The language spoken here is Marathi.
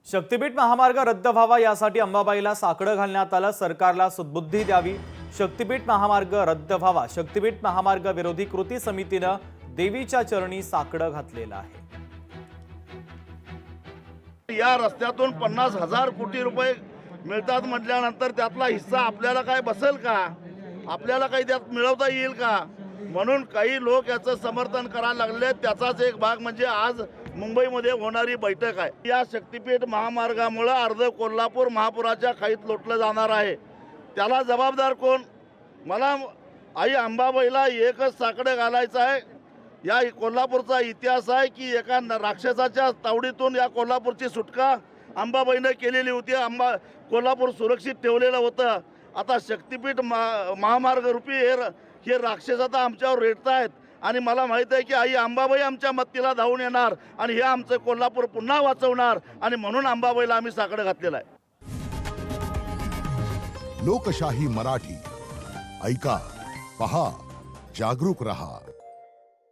शक्तीपीठ महामार्ग रद्द व्हावा यासाठी अंबाबाईला साकडं घालण्यात आलं। सरकारला सुदबुद्धी द्यावी, शक्तीपीठ महामार्ग रद्द व्हावा। शक्तीपीठ महामार्ग विरोधी कृती समितीनं देवीच्या चरणी साकडं घातलेलं आहे। या रस्त्यातून 50,000 कोटी रुपये मिळतात म्हटल्यानंतर त्यातला हिस्सा आपल्याला काय बसेल का? आपल्याला काही त्यात मिळवता येईल का? म्हणून काही लोक याचं समर्थन करायला लागले। त्याचाच एक भाग म्हणजे आज मुंबईमध्ये होणारी बैठक आहे। या शक्तीपीठ महामार्गामुळे अर्ध कोल्हापूर महापुराच्या खाईत लोटलं जाणार आहे। त्याला जबाबदार कोण? मला आई अंबाबाईला एकच साकडं घालायचं आहे। या कोल्हापूरचा इतिहास आहे की एका राक्षसाच्या तावडीतून या कोल्हापूरची सुटका अंबाबाईने केलेली होती। कोल्हापूर सुरक्षित ठेवलेलं होतं। आता शक्तीपीठ महामार्ग रूपी हे राक्षस आता आमच्यावर रेटतायत आणि मला माहित आहे की आई अंबाबाई आमच्या मदतीला धावून येणार आणि हे आमचं कोल्हापूर पुन्हा वाचवणार आणि म्हणून अंबाबाईला आम्ही साकडं घातलेलं आहे। लोकशाही मराठी ऐका, पहा, जागरूक रहा।